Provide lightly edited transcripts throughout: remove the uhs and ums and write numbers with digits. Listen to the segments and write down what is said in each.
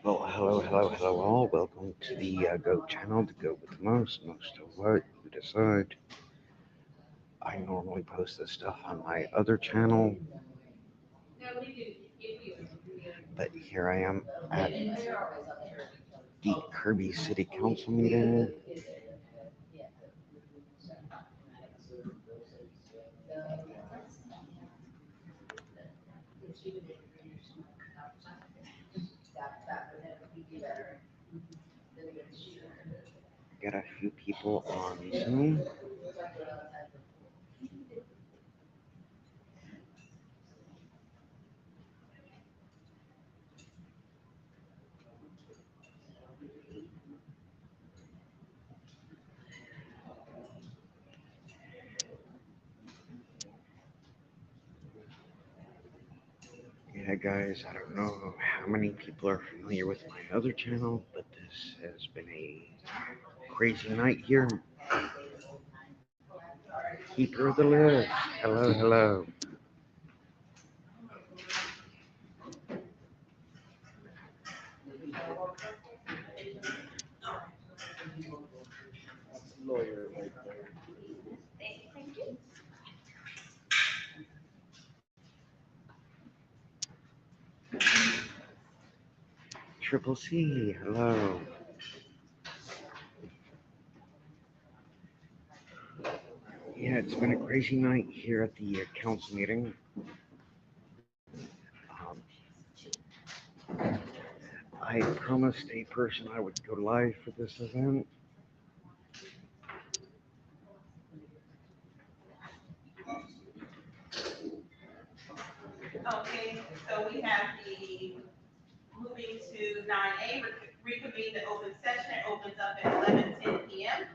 Well, hello, all. Welcome to the Go channel, the Go with the most of what you decide. I normally post this stuff on my other channel, but here I am at the Kirby City Council meeting. Got a few people on Zoom. Yeah, guys, I don't know how many people are familiar with my other channel, but this has been a crazy night here. Keeper of the list. Hello. Triple C, hello. Yeah, it's been a crazy night here at the council meeting. I promised a person I would go live for this event. Okay, so we have the, moving to 9A, reconvene the open session. It opens up at 11:10 PM.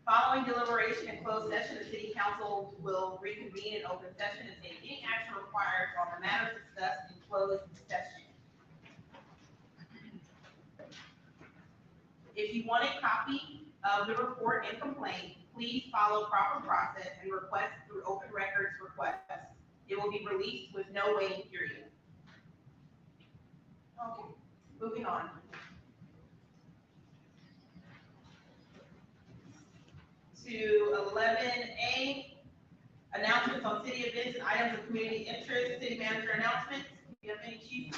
Following deliberation and closed session, the city council will reconvene in open session and take any action required on the matters discussed in closed session. If you want a copy of the report and complaint, please follow proper process and request through open records request. It will be released with no waiting period. Okay, moving on. To 11A, announcements on city events and items of community interest, city manager announcements. Do you have any, chief?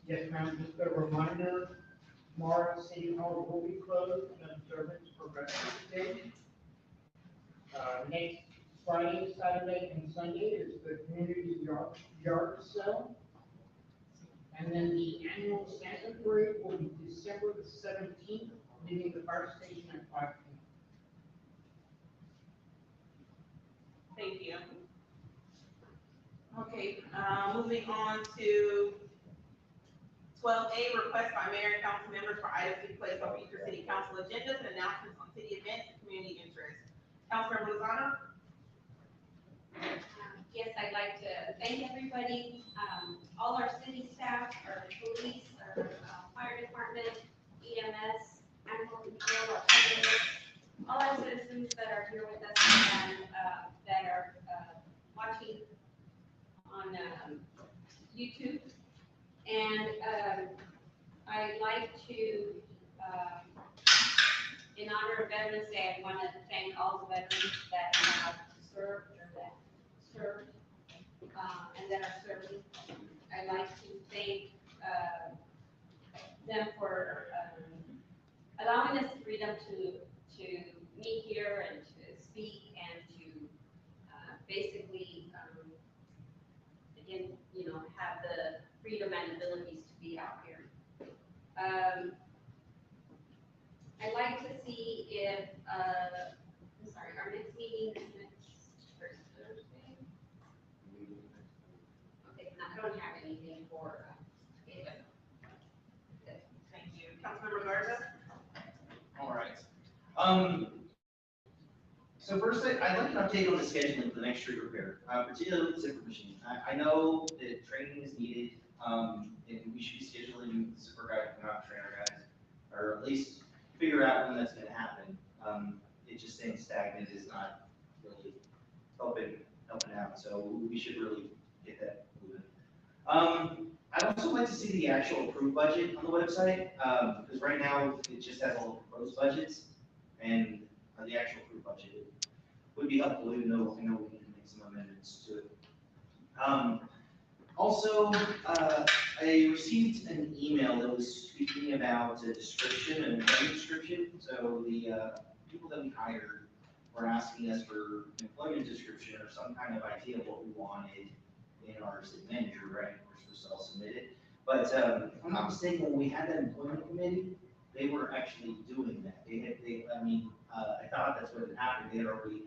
Yes, ma'am, just a reminder, tomorrow City Hall will be closed in observance for Veterans Day. Next Friday, Saturday, and Sunday is the community yard sale. And then the annual Santa parade will be December the 17th, leaving the fire station at 5 p.m. Thank you. Okay, moving on to 12A, request by mayor and council members for items to be placed on future city council agendas and announcements on city events and community interest. Councilmember Lozano? Yes, I'd like to thank everybody, all our city staff, our police, our fire department, EMS, animal control, our police, all our citizens that are here with us and that are watching on YouTube. And I'd like to, in honor of Veterans Day, I want to thank all the veterans that have served and that are serving. I'd like to thank them for allowing us the freedom to meet here and to speak and to basically, again, have the freedom and abilities to be out here. I'd like to see if, I'm sorry, our next meeting is next Thursday. Okay, I don't have anything for, Thank you. Councilmember Garza? All right. So first, I'd like an update on the scheduling for the next street repair, particularly with the zipper machine. I know that training is needed, and we should be scheduling the zipper guy to come out and train our guys, or at least figure out when that's gonna happen. It just staying stagnant is not helping out. So we should really get that moving. I'd also like to see the actual approved budget on the website, because right now it just has all the proposed budgets, and the actual approved budget would be helpful, even though I know we need to make some amendments to it. Also, I received an email that was speaking about a description, an employment description. So the people that we hired were asking us for an employment description or some kind of idea of what we wanted in our city manager, right? We're supposed to all submit it. But if I'm not mistaken, when we had that employment committee, they were actually doing that. I thought that's what had happened. They had already,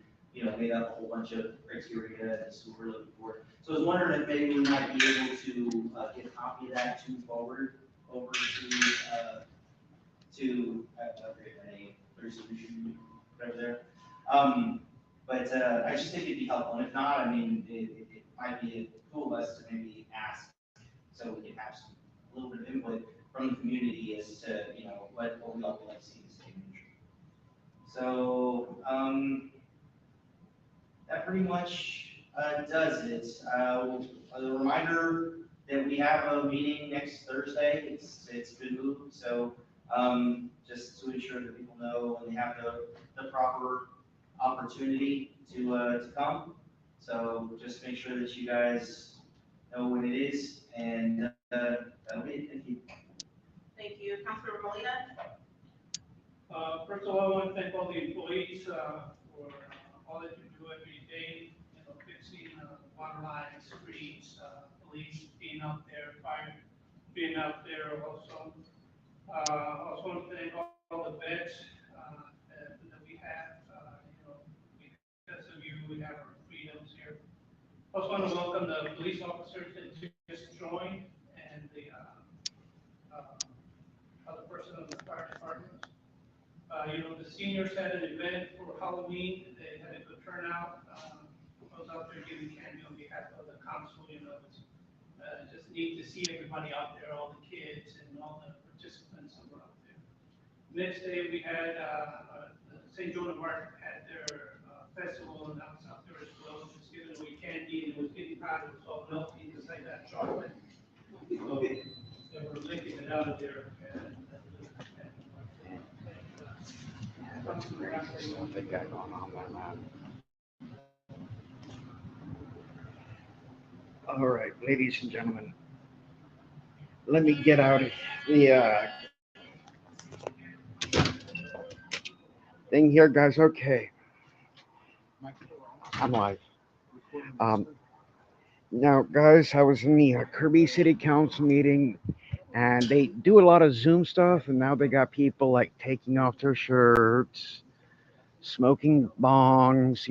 made up a whole bunch of criteria and this is what we're looking for. So I was wondering if maybe we might be able to get a copy of that to forward over to a resolution, whatever there. But I just think it'd be helpful, and if not, I mean, it might be cool of us to maybe ask, so we can have a little bit of input from the community as to, what we all would like to see in the state manager. So, that pretty much does it. A reminder that we have a meeting next Thursday. It's been moved, so just to ensure that people know when they have the proper opportunity to come. So just make sure that you guys know when it is, and that'll be it. Thank you. Thank you. Councilmember Molina? First of all, I want to thank all the employees for all that you do every day, fixing water lines, streets, police being out there, fire being out there also. Also want to thank all the vets that we have. Because of you, we have our freedoms here. Also want to welcome the police officers that just joined and the other person in the fire department. The seniors had an event for Halloween. They had a good turnout. I was out there giving candy on behalf of the council. It's just neat to see everybody out there, all the kids and all the participants that were out there. Next day we had St. Joan of Arc had their festival, and I was out there as well, just giving away candy, and it was getting hot. It was all melting because I got chocolate. So they were licking it out of there. Stuff they got going on there, man. All right, ladies and gentlemen, let me get out of the thing here, guys. Okay, I'm live. Um, Now, guys, I was in the Kirby City Council meeting, and they do a lot of Zoom stuff, and now they got people like taking off their shirts, smoking bongs,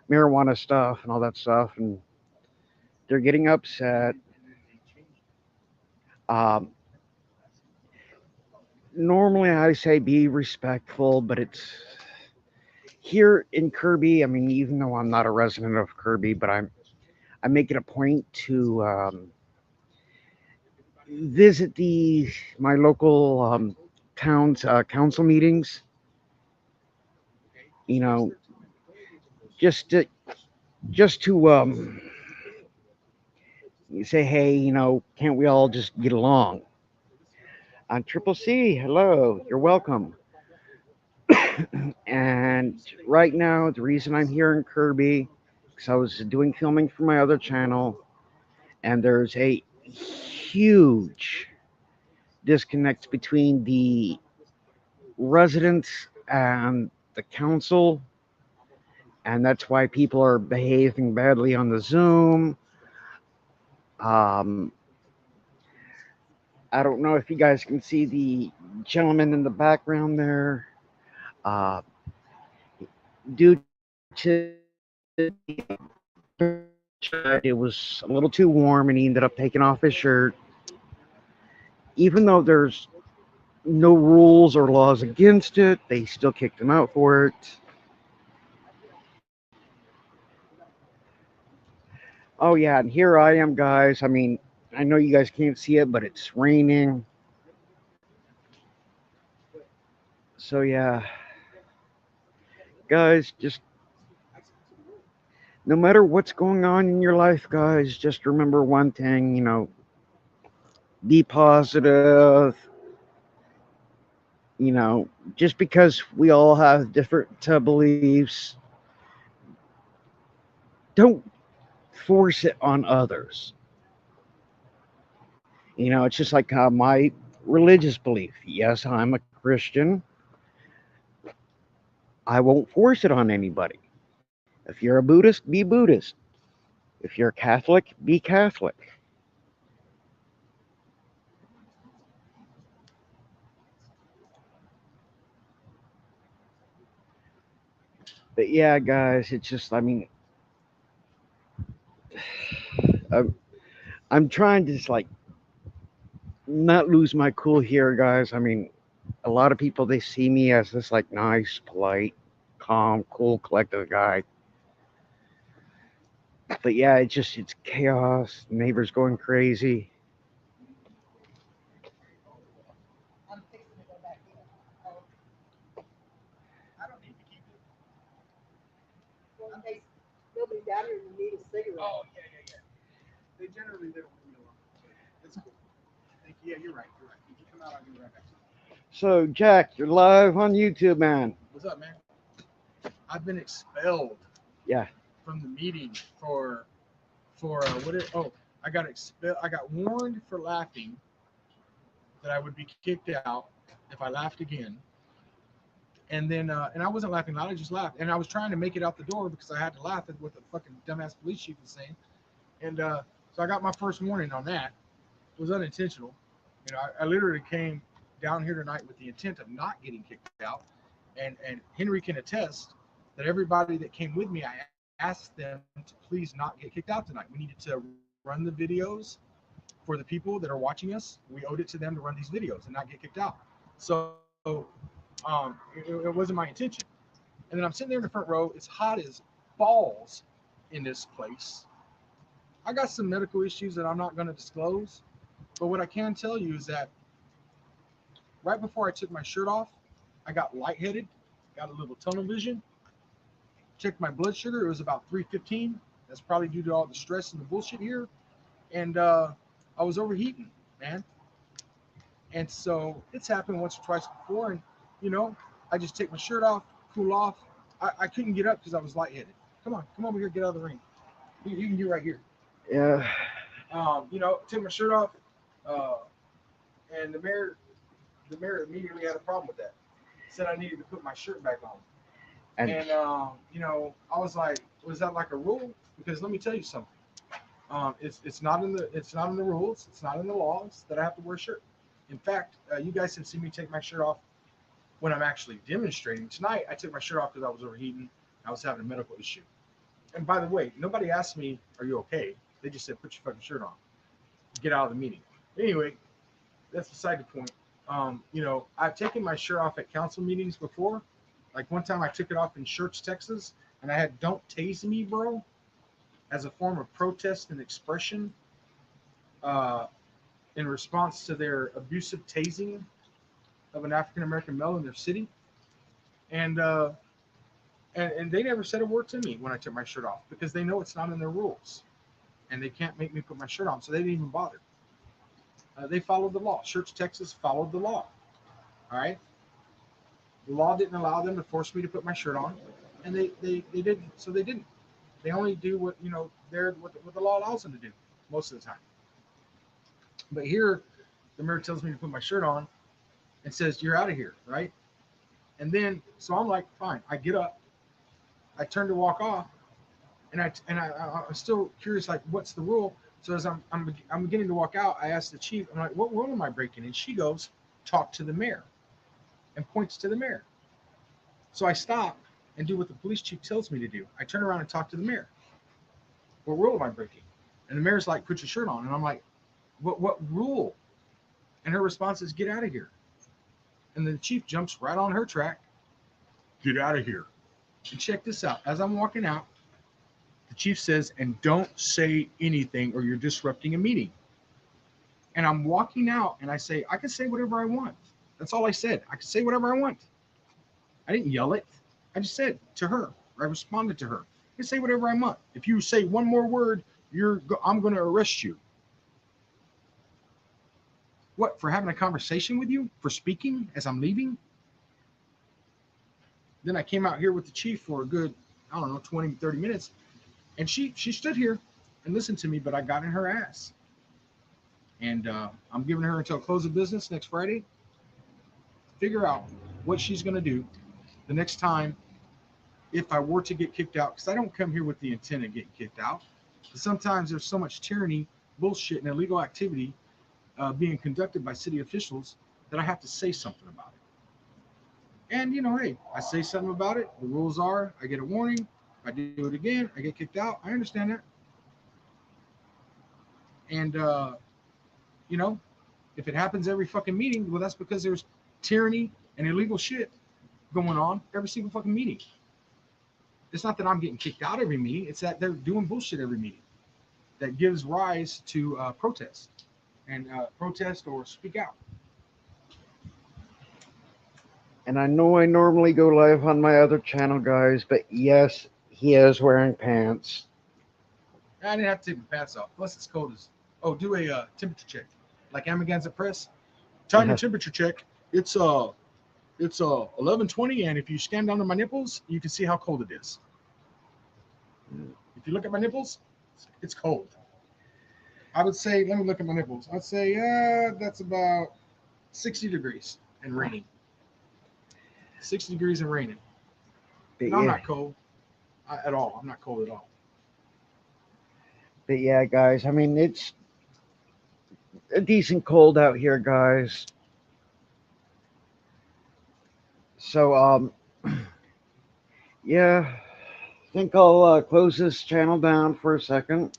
marijuana stuff, and all that stuff, and they're getting upset. Um, Normally, I say be respectful, but it's here in Kirby. I mean, even though I'm not a resident of Kirby, but I make it a point to visit my local town's council meetings. You know, just to say, hey, can't we all just get along? On Triple C, hello, you're welcome. And right now, the reason I'm here in Kirby, because I was doing filming for my other channel, and there's a huge disconnect between the residents and the council, and that's why people are behaving badly on the Zoom. Um, I don't know if you guys can see the gentleman in the background there. Uh, Due to it was a little too warm, and he ended up taking off his shirt. Even though there's no rules or laws against it, they still kicked him out for it. Oh yeah, and here I am, guys. I mean, I know you guys can't see it, but it's raining. So yeah, guys, just no matter what's going on in your life, guys, just remember one thing, be positive. Just because we all have different beliefs, don't force it on others. It's just like my religious belief. Yes, I'm a Christian. I won't force it on anybody. If you're a Buddhist, be Buddhist. If you're a Catholic, be Catholic. But yeah, guys, it's just, I mean, I'm, I'm trying to just like not lose my cool here, guys. I mean, a lot of people, they see me as this like nice, polite, calm, cool, collective guy. But yeah, it's chaos. Neighbors going crazy. I'm fixing to go back in. Oh, I don't need to keep it. Well, in case nobody down here will need a cigarette. Oh, yeah. They generally don't leave me alone. That's cool. Thank you. Yeah, you're right. If you come out, I'll give you right back to you. So, Jack, you're live on YouTube, man. What's up, man? I've been expelled Yeah. from the meeting for I got expelled. I got warned for laughing that I would be kicked out if I laughed again. And then and I wasn't laughing loud, I just laughed. And I was trying to make it out the door because I had to laugh at what the fucking dumbass police chief was saying. And so I got my first warning on that. It was unintentional. I literally came down here tonight with the intent of not getting kicked out. And Henry can attest that everybody that came with me, I asked them to please not get kicked out tonight. We needed to run the videos for the people that are watching us. We owed it to them to run these videos and not get kicked out. So it wasn't my intention. And then I'm sitting there in the front row. It's hot as balls in this place. I got some medical issues that I'm not going to disclose. But what I can tell you is that right before I took my shirt off, I got lightheaded, got a little tunnel vision, checked my blood sugar. It was about 315. That's probably due to all the stress and the bullshit here. And I was overheating, man. And so it's happened once or twice before. And, I just take my shirt off, cool off. I couldn't get up because I was lightheaded. Come over here, get out of the ring. You can get right here. Yeah. Take my shirt off. And the mayor immediately had a problem with that. Said I needed to put my shirt back on. And I was like, was that like a rule? Because let me tell you something. It's not in the rules. It's not in the laws that I have to wear a shirt. In fact, you guys have seen me take my shirt off when I'm actually demonstrating. Tonight, I took my shirt off because I was overheating. I was having a medical issue. And by the way, nobody asked me, "Are you okay?" They just said, "Put your fucking shirt on. Get out of the meeting." Anyway, that's beside the point. I've taken my shirt off at council meetings before. Like one time I took it off in Church, Texas, and I had "Don't Tase Me, Bro" as a form of protest and expression in response to their abusive tasing of an African-American male in their city. And they never said a word to me when I took my shirt off because they know it's not in their rules. And they can't make me put my shirt on, so they didn't even bother. They followed the law. Church, Texas followed the law. All right? The law didn't allow them to force me to put my shirt on, and they didn't, so they didn't. They only do what what the law allows them to do most of the time. But here, the mayor tells me to put my shirt on and says, "You're out of here," right? And then, so I'm like, fine. I get up, I turn to walk off, and I'm still curious, like, what's the rule? So as I'm beginning to walk out, I ask the chief, I'm like, "What rule am I breaking?" And she goes, "Talk to the mayor," and points to the mayor. So I stop and do what the police chief tells me to do. I turn around and talk to the mayor. "What rule am I breaking?" And the mayor's like, "Put your shirt on." And I'm like, What rule?" And her response is, "Get out of here." And the chief jumps right on her track. "Get out of here." And check this out. As I'm walking out, the chief says, "And don't say anything or you're disrupting a meeting." And I'm walking out and I say, "I can say whatever I want." That's all I said. I can say whatever I want. I didn't yell it. I just said to her. I responded to her. can say whatever I want. If you say one more word, I'm going to arrest you. What, for having a conversation with you? For speaking as I'm leaving? Then I came out here with the chief for a good, I don't know, 20, 30 minutes. And she stood here and listened to me, but I got in her ass. And I'm giving her until close of business next Friday. Figure out what she's going to do the next time if I were to get kicked out. Because I don't come here with the intent of getting kicked out. But sometimes there's so much tyranny, bullshit, and illegal activity being conducted by city officials that I have to say something about it. And, hey, I say something about it. The rules are I get a warning. If I do it again, I get kicked out. I understand that. And, if it happens every fucking meeting, well, that's because there's tyranny and illegal shit going on every single fucking meeting. It's not that I'm getting kicked out every meeting. It's that they're doing bullshit every meeting that gives rise to protest and protest or speak out. And I know I normally go live on my other channel, guys, but yes, he is wearing pants. I didn't have to take my pants off. Plus, it's cold as. Oh, do a temperature check, like Amazon's at press. Time your temperature check. It's 11:20, and if you scan down to my nipples, you can see how cold it is. If you look at my nipples, it's cold. I would say, let me look at my nipples. I'd say that's about 60 degrees and raining. 60 degrees and raining. But I'm yeah, not cold at all. I'm not cold at all. but yeah, guys. I mean, it's a decent cold out here, guys. So yeah, I think I'll close this channel down for a second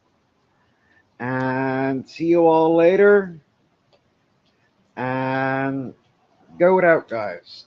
and see you all later. And go it out, guys.